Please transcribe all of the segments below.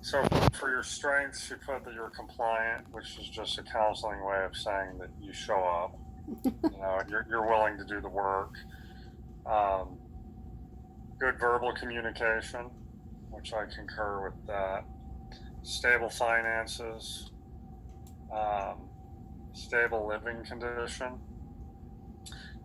So for your strengths, you put that you're compliant, which is just a counseling way of saying that you show up. You're willing to do the work. Um, Good verbal communication, which I concur with that. Stable finances, um, stable living condition,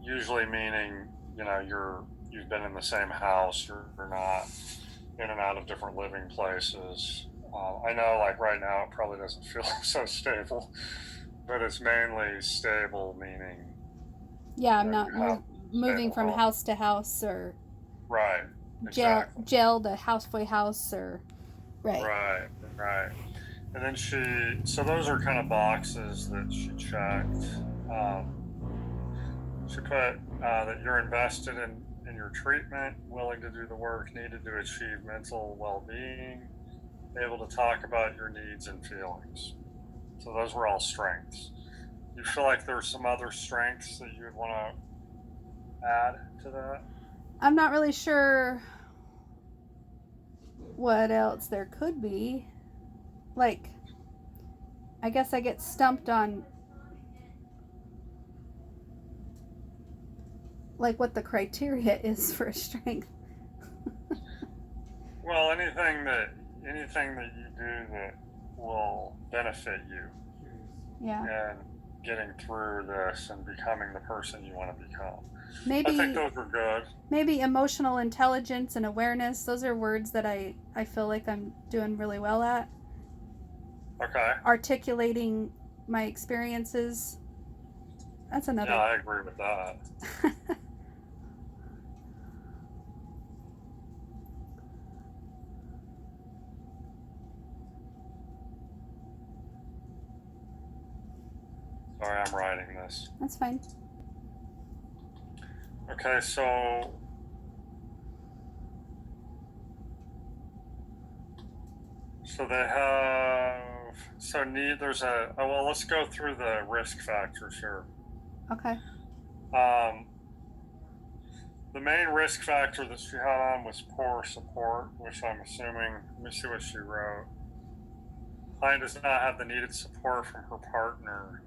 usually meaning you've been in the same house, you're not in and out of different living places. I know, like right now, it probably doesn't feel so stable, but it's mainly stable, meaning Yeah, I'm not you have moving stable from home. house to house or Right, exactly. jail to halfway house or right. Right, right. And then so those are kind of boxes that she checked. Um, she put that you're invested in your treatment, willing to do the work needed to achieve mental well being, able to talk about your needs and feelings. So those were all strengths. You feel like there's some other strengths that you would want to add to that? I'm not really sure what else there could be. Like, I guess I get stumped on like what the criteria is for a strength. Well, anything that you do that will benefit you Yeah. and getting through this and becoming the person you want to become. I think Maybe those are good. maybe emotional intelligence and awareness. Those are words that I feel like I'm doing really well at. Okay. Articulating my experiences. That's Yeah, another. I agree with that. Sorry, I'm writing this. That's fine. Okay, so they have there's well, let's go through the risk factors here. Okay. Um, the main risk factor that she had on was poor support, which I'm assuming. Let me see what she wrote. Client does not have the needed support from her partner,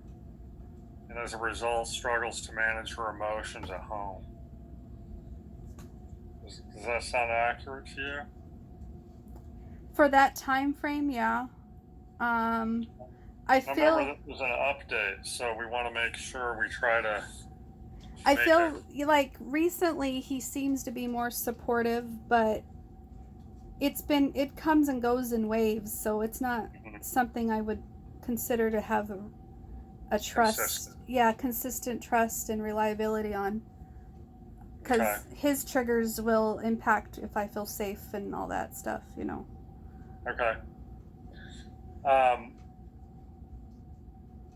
and as a result, struggles to manage her emotions at home. Does that sound accurate to you? For that time frame, yeah. Um, I Now remember, feel this was an update, so we want to make sure we try to I make it. feel like recently he seems to be more supportive, but it comes and goes in waves, so it's not Mhm. something I would consider to have a trust, Consistent. yeah, consistent trust and reliability on, Okay. because his triggers will impact if I feel safe and all that stuff, you know. Okay. Um,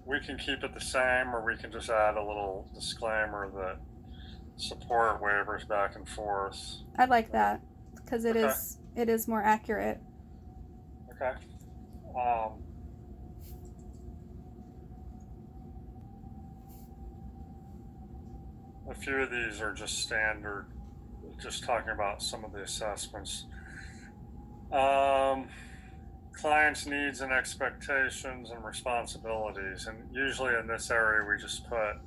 we can keep it the same, or we can just add a little disclaimer that support waivers back and forth. I like that because Okay. it is more accurate. Okay. Um, a few of these are just standard, just talking about some of the assessments. Um, Clients' needs and expectations and responsibilities. And usually in this area, we just put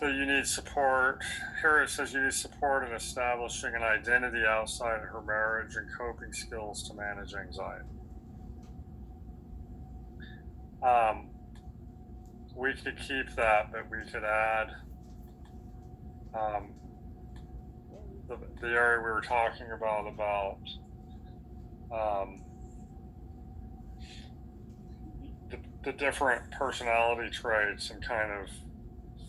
that you need support. Here it says you need support in establishing an identity outside her marriage and coping skills to manage anxiety. Um, we could keep that, but we could add um, the area we were talking about um, the different personality traits and kind of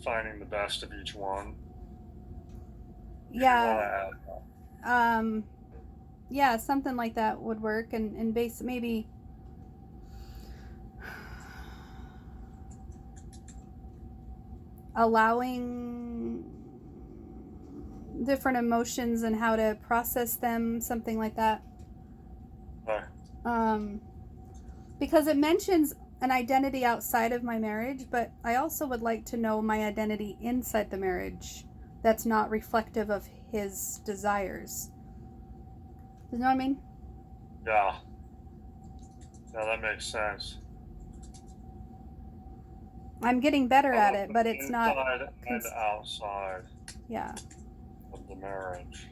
finding the best of each one. If you want to Yeah, add um, yeah, something like that would work, and base maybe allowing different emotions and how to process them, something like that. that. Um, because it mentions an identity outside of my marriage, but I also would like to know my identity inside the marriage that's not reflective of his desires. You know what I mean? Yeah. Yeah, that makes sense. I'm getting better at it, but it's not. Inside and outside Yeah. of the marriage.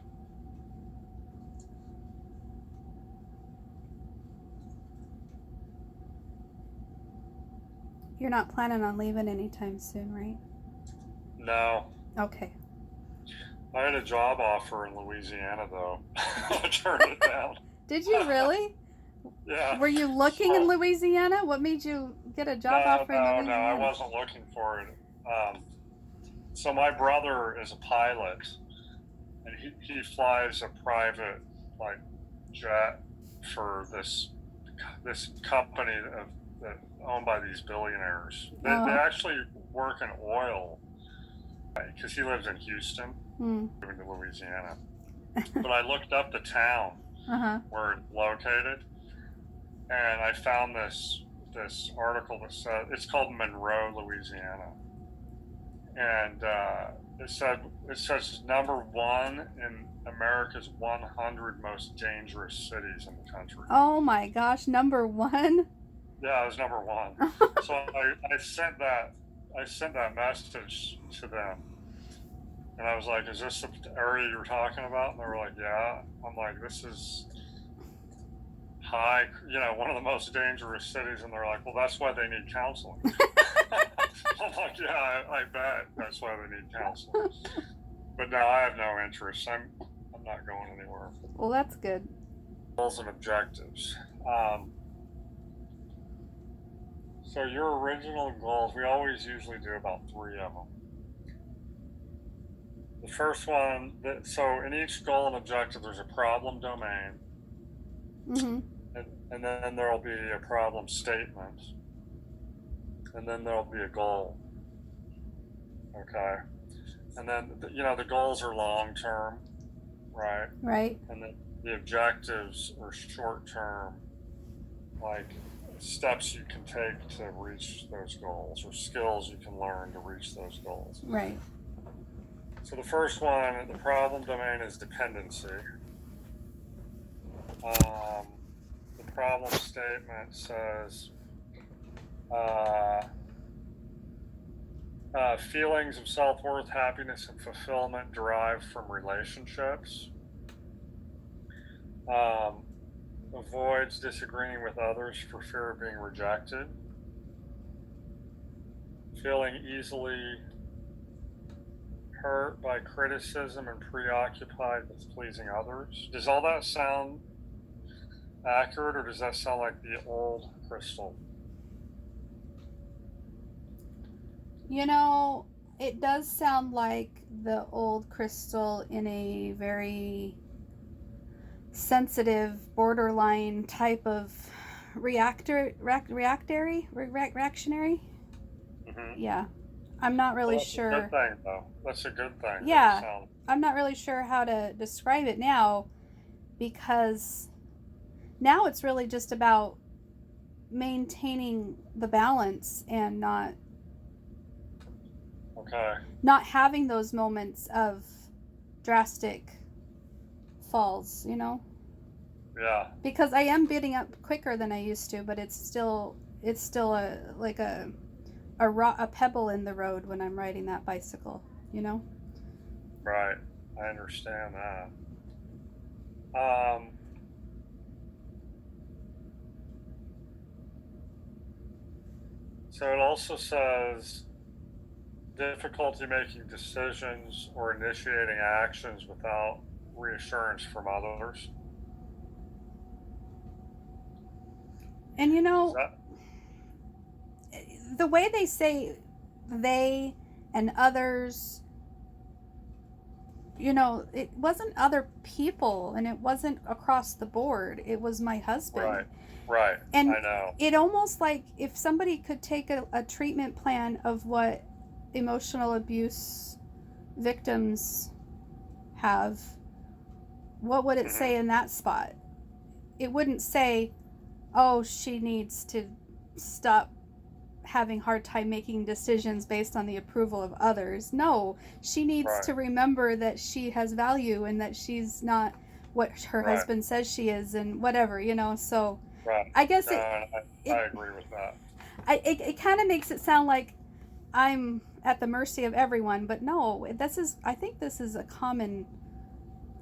You're not planning on leaving anytime soon, right? No. Okay. I had a job offer in Louisiana, though. I turned it down. Did you really? Yeah. Were you looking in Louisiana? What made you get a job offer in Louisiana? No, I wasn't looking for it. So my brother is a pilot, and he flies a private like jet for this company that owned by these billionaires. They actually work in oil because he lives in Houston, moving to Louisiana. But I looked up the town where it's located, and I found this article that said it's called Monroe, Louisiana, and it says number one in America's 100 most dangerous cities in the country. Oh my gosh, number one? Yeah, it was number one. So I sent that message to them, and I was like, "Is this the area you were talking about?" And they were like, "Yeah." I'm like, "This is high, one of the most dangerous cities," and they're like, "Well, that's why they need counseling." I'm like, "Yeah, I bet that's why they need counseling." But no, I have no interest. I'm not going anywhere. Well, that's good. Goals and objectives. So your original goals, we always usually do about 3 of them. The first one, so in each goal and objective, there's a problem domain. And then there'll be a problem statement. And then there'll be a goal. Okay. And then, the goals are long term, right? Right. And the objectives are short term, like steps you can take to reach those goals or skills you can learn to reach those goals. Right. So the first one, the problem domain, is dependency. The problem statement says feelings of self-worth, happiness, and fulfillment derived from relationships. Avoids disagreeing with others for fear of being rejected. Feeling easily hurt by criticism and preoccupied with pleasing others. Does all that sound accurate, or does that sound like the old Crystal? It does sound like the old Crystal in a very sensitive, borderline type of reactionary. Yeah, I'm not really sure. That's a good thing, though. That's a good thing. Yeah, I'm not really sure how to describe it now, because now it's really just about maintaining the balance and not having those moments of drastic falls, Yeah. Because I am getting up quicker than I used to, but it's still a pebble in the road when I'm riding that bicycle, Right. I understand that. So it also says difficulty making decisions or initiating actions without reassurance from others. And the way they say they and others, it wasn't other people, and it wasn't across the board. It was my husband. Right. And I know. It almost like if somebody could take a treatment plan of what emotional abuse victims have, what would it say in that spot? It wouldn't say, oh, she needs to stop having hard time making decisions based on the approval of others. No, she needs to remember that she has value and that she's not what her Right. husband says she is and whatever, so Right. I guess No, and I it agree with that. it kind of makes it sound like I'm at the mercy of everyone, but no, I think this is a common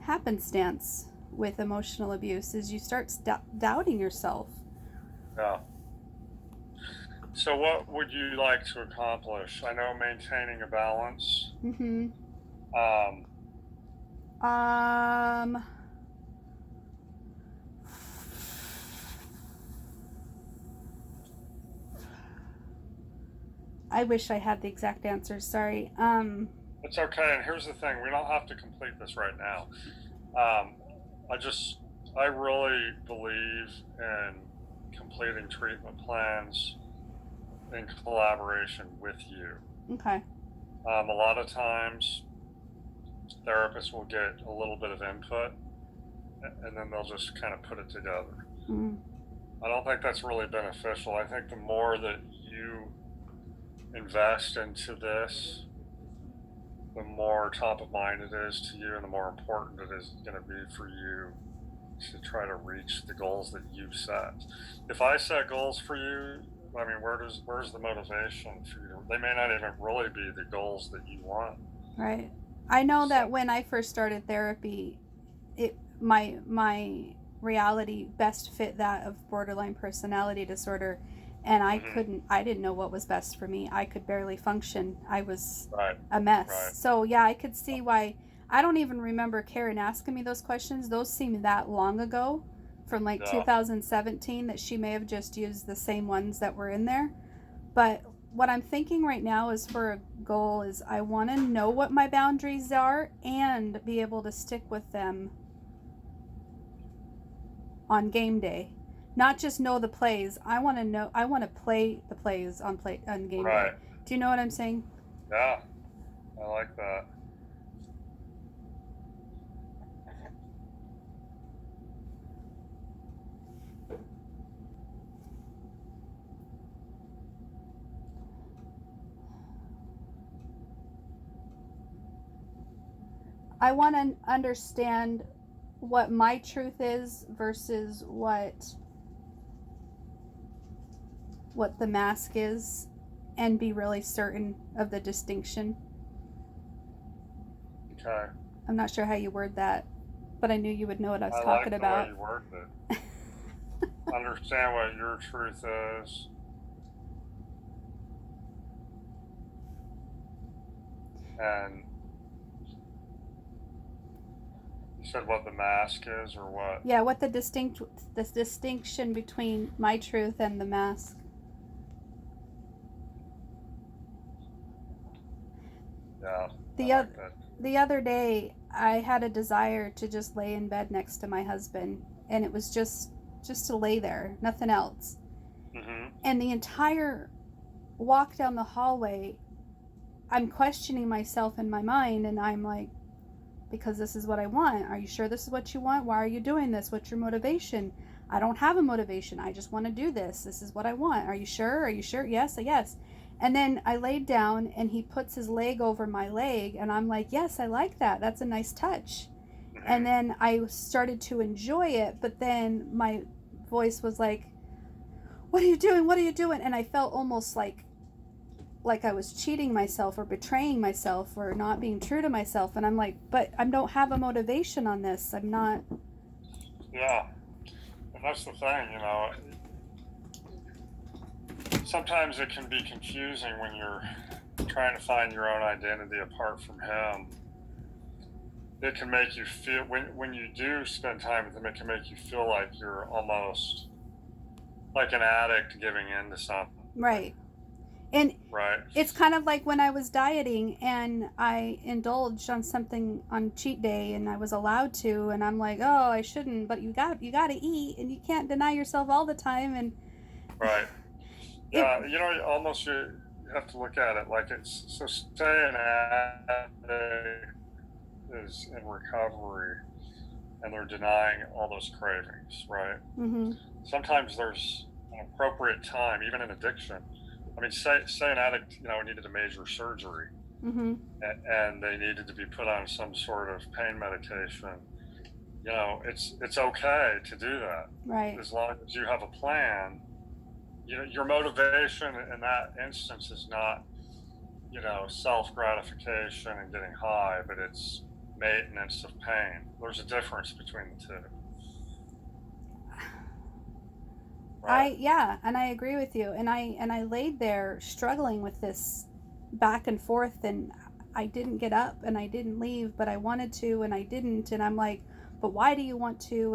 happenstance with emotional abuse is you start doubting yourself. Yeah. So, what would you like to accomplish? I know maintaining a balance. Mhm. Um, Um I wish I had the exact answers. Sorry. it's okay. And here's the thing: we don't have to complete this right now. Um, I just, I really believe in completing treatment plans in collaboration with you. Okay. A lot of times, therapists will get a little bit of input, and then they'll just kind of put it together. Mm, I don't think that's really beneficial. I think the more that you invest into this, the more top of mind it is to you, and the more important it is going to be for you to try to reach the goals that you've set. If I set goals for you, I mean, where's the motivation for you? They may not even really be the goals that you want. right. I know So, that when I first started therapy, my reality best fit that of borderline personality disorder, and hmm, I didn't know what was best for me. I could barely function. I was right, a mess. right, So yeah, I could see why. I don't even remember Karen asking me those questions. Those seem that long ago, from like yeah, 2017, that she may have just used the same ones that were in there. But what I'm thinking right now is for a goal is I want to know what my boundaries are and be able to stick with them on game day. Not just know the plays. I want to play the plays on game day. right, Do you know what I'm saying? yeah, I like that. I want to understand what my truth is versus what the mask is and be really certain of the distinction. Okay, I'm not sure how you word that, but I knew you would know what I was I talking like the way about. you worded it. Understand what your truth is, and you said what the mask is, or what? Yeah, what the distinction between my truth and the mask. Yeah, I The like other that. the other day I had a desire to just lay in bed next to my husband, and it was just to lay there, nothing else. Hmm. And the entire walk down the hallway, I'm questioning myself in my mind, and I'm like, because this is what I want. Are you sure this is what you want? Why are you doing this? What's your motivation? I don't have a motivation. I just want to do this. This is what I want. Are you sure? Are you sure? Yes, yes. And then I laid down and he puts his leg over my leg, and I'm like, yes, I like that. That's a nice touch. And Hmm. then I started to enjoy it, but then my voice was like, what are you doing? What are you doing? And I felt almost like I was cheating myself or betraying myself or not being true to myself. And I'm like, but I don't have a motivation on this. I'm not. Yeah, and that's the thing, you know. Sometimes it can be confusing when you're trying to find your own identity apart from him. It can make you feel when you do spend time with him, it can make you feel like you're almost like an addict giving in to something, Right. And right? it's kind of like when I was dieting and I indulged on something on cheat day and I was allowed to, and I'm like, oh, I shouldn't, but you got to eat and you can't deny yourself all the time. And Right. it Yeah, you know, almost you have to look at it like it's so. Say an addict is in recovery and they're denying all those cravings, right? mm-hmm, Sometimes there's an appropriate time, even in addiction. I mean, say an addict, you know, needed a major surgery mm-hmm, and they needed to be put on some sort of pain medication. it's okay to do that Right. as long as you have a plan. Your motivation in that instance is not, self gratification and getting high, but it's maintenance of pain. There's a difference between the two, right? Yeah, and I agree with you. And I laid there struggling with this back and forth, and I didn't get up and I didn't leave, but I wanted to and I didn't, and I'm like, but why do you want to?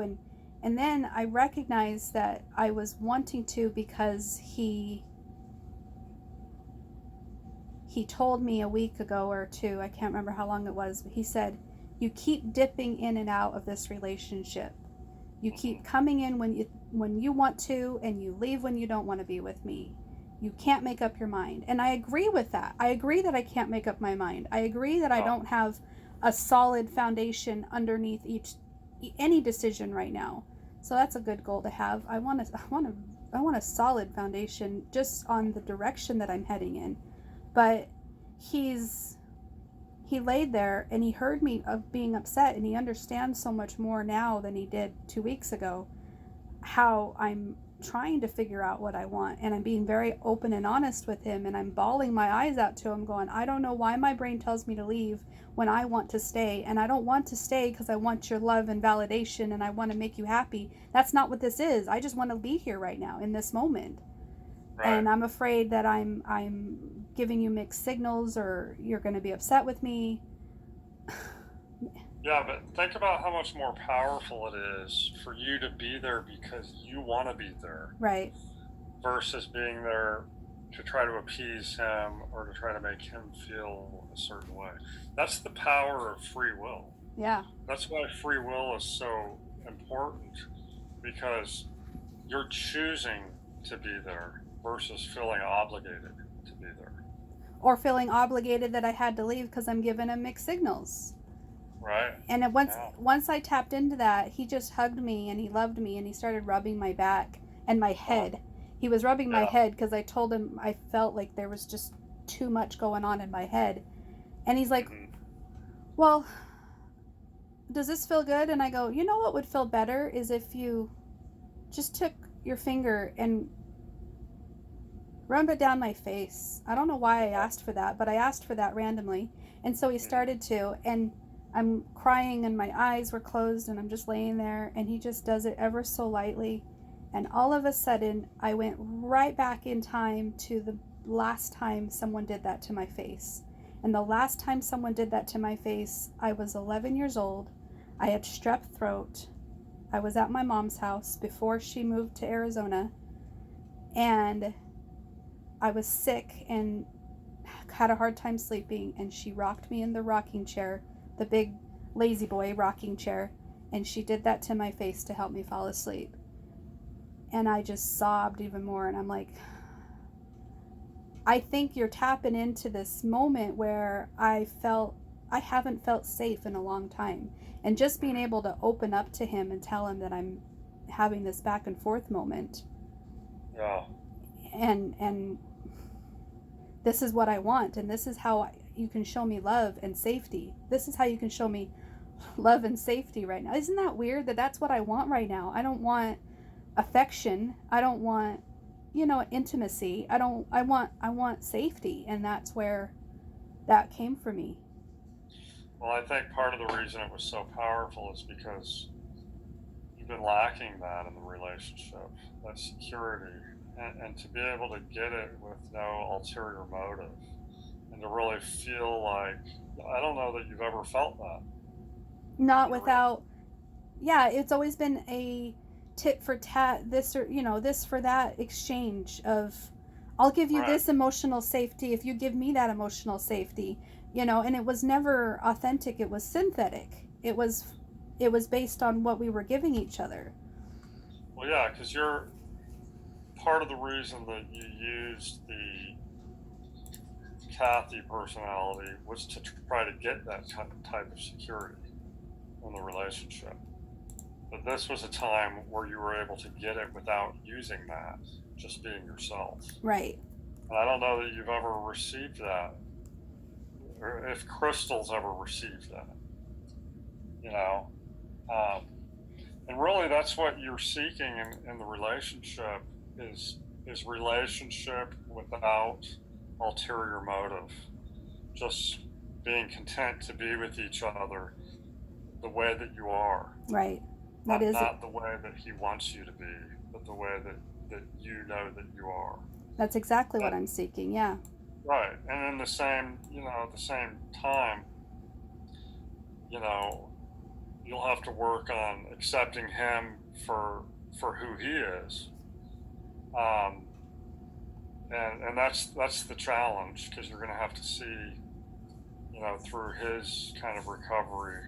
And then I recognized that I was wanting to because he told me a week ago or two, I can't remember how long it was, but he said, "You keep dipping in and out of this relationship. You keep Hmm. coming in when you want to and you leave when you don't want to be with me. You can't make up your mind." And I agree with that. I agree that I can't make up my mind. I agree that I Yeah, don't have a solid foundation underneath any decision right now. So that's a good goal to have. I want a solid foundation just on the direction that I'm heading in. But he's he laid there and he heard me of being upset, and he understands so much more now than he did 2 weeks ago, how I'm trying to figure out what I want, and I'm being very open and honest with him, and I'm bawling my eyes out to him going, I don't know why my brain tells me to leave when I want to stay, and I don't want to stay because I want your love and validation and I want to make you happy. That's not what this is. I just want to be here right now in this moment. right. And I'm afraid that I'm giving you mixed signals or you're going to be upset with me. Yeah, but think about how much more powerful it is for you to be there because you want to be there Right. versus being there to try to appease him or to try to make him feel a certain way. That's the power of free will. Yeah. That's why free will is so important, because you're choosing to be there versus feeling obligated to be there, Or feeling obligated that I had to leave because I'm giving him mixed signals. right? And once Yeah. once I tapped into that, he just hugged me and he loved me and he started rubbing my back and my Uh, head. He was rubbing my yeah. head because I told him I felt like there was just too much going on in my head. And he's like, Hmm. "Well, does this feel good?" And I go, "You know what would feel better is if you just took your finger and rub it down my face." I don't know why I Yeah. asked for that, but I asked for that randomly. And so he Hmm. started to, and I'm crying and my eyes were closed and I'm just laying there and he just does it ever so lightly. And all of a sudden, I went right back in time to the last time someone did that to my face. And the last time someone did that to my face, I was 11 years old. I had strep throat. I was at my mom's house before she moved to Arizona, and I was sick and had a hard time sleeping, and she rocked me in the rocking chair, the big lazy boy rocking chair, and she did that to my face to help me fall asleep. And I just sobbed even more, and I'm like, I think you're tapping into this moment where I haven't felt safe in a long time. And just being Hmm. able to open up to him and tell him that I'm having this back and forth moment, Yeah. and this is what I want, and this is how you can show me love and safety. This is how you can show me love and safety right now. Isn't that weird that that's what I want right now? I don't want affection. I don't want, intimacy. I want safety, and that's where that came for me. Well, I think part of the reason it was so powerful is because you've been lacking that in the relationship, that security, and to be able to get it with no ulterior motive, and to really feel like, I don't know that you've ever felt that Not in a real. without, yeah, it's always been a tit for tat, this or this for that exchange of, I'll give you Right. this emotional safety if you give me that emotional safety. And it was never authentic, it was synthetic. It was based on what we were giving each other. Well, yeah, because you're part of the reason that you used the Kathy personality was to try to get that type of security in the relationship. But this was a time where you were able to get it without using that, just being yourself. Right. And I don't know that you've ever received that, or if Crystal's ever received that, you know. And really, that's what you're seeking in the relationship is relationship without ulterior motive. Just being content to be with each other the way that you are. Right. That is Not the way that he wants you to be, but the way that you know that you are. That's exactly what And, I'm seeking. Yeah. right. And in the same, the same time, you know, you'll have to work on accepting him for who he is. Um, and that's the challenge, because you're going to have to see, through his kind of recovery,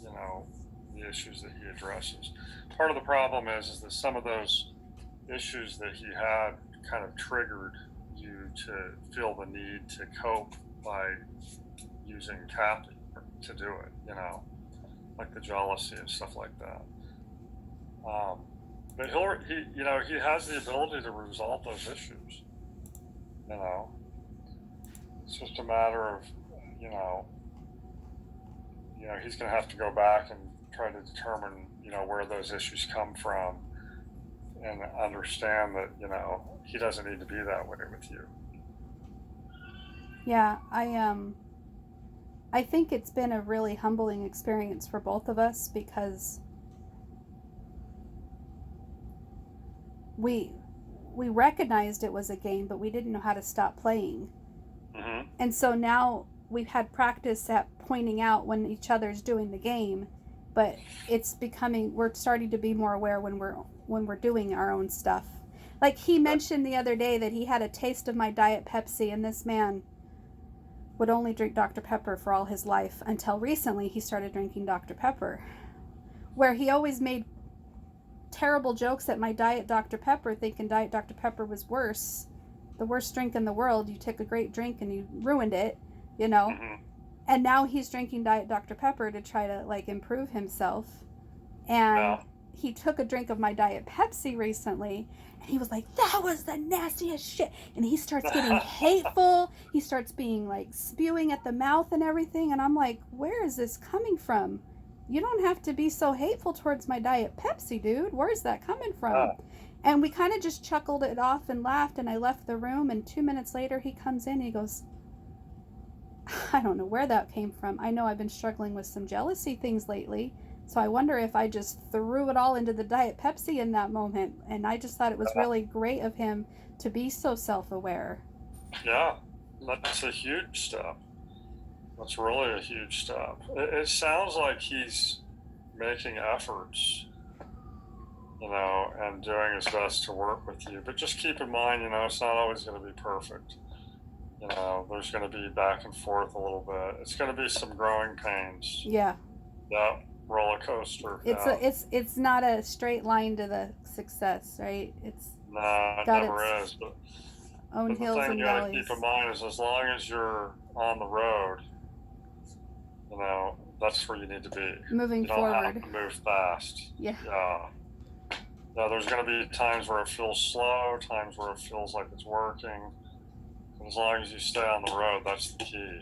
you know, the issues that he addresses. Part of the problem is that some of those issues that he had kind of triggered you to feel the need to cope by using Kathy to do it, like the jealousy and stuff like that. But he has the ability to resolve those issues. You know, it's just a matter of, you know, he's going to have to go back and try to determine, where those issues come from, and understand that, he doesn't need to be that way with you. Yeah, I think it's been a really humbling experience for both of us, because we recognized it was a game, but we didn't know how to stop playing. Mm-hmm. And so now we've had practice at pointing out when each other's doing the game, but we're starting to be more aware when we're doing our own stuff. Like he mentioned the other day that he had a taste of my Diet Pepsi, and this man would only drink Dr. Pepper for all his life until recently he started drinking Dr. Pepper, where he always made terrible jokes at my Diet Dr. Pepper, thinking Diet Dr. Pepper was the worst drink in the world. You took a great drink and you ruined it, Mm-hmm. And now he's drinking Diet Dr. Pepper to try to improve himself. And he took a drink of my Diet Pepsi recently, and he was like, that was the nastiest shit. And he starts getting hateful. He starts being spewing at the mouth and everything. And I'm like, where is this coming from? You don't have to be so hateful towards my Diet Pepsi, dude. Where's that coming from? And we kind of just chuckled it off and laughed, and I left the room, and 2 minutes later he comes in and he goes, I don't know where that came from. I know I've been struggling with some jealousy things lately, so I wonder if I just threw it all into the Diet Pepsi in that moment. And I just thought it was really great of him to be so self-aware. Yeah, that's a huge step. That's really a huge step. It sounds like he's making efforts, and doing his best to work with you. But just keep in mind, it's not always going to be perfect. There's going to be back and forth a little bit. It's going to be some growing pains. Yeah. Yeah, roller coaster. It's not a straight line to the success, right? It never is. But own hills and valleys. The thing you got to keep in mind is, as long as you're on the road, that's where you need to be. Moving forward. You don't have to move fast. Yeah. Now, there's going to be times where it feels slow, times where it feels like it's working. As long as you stay on the road, that's the key.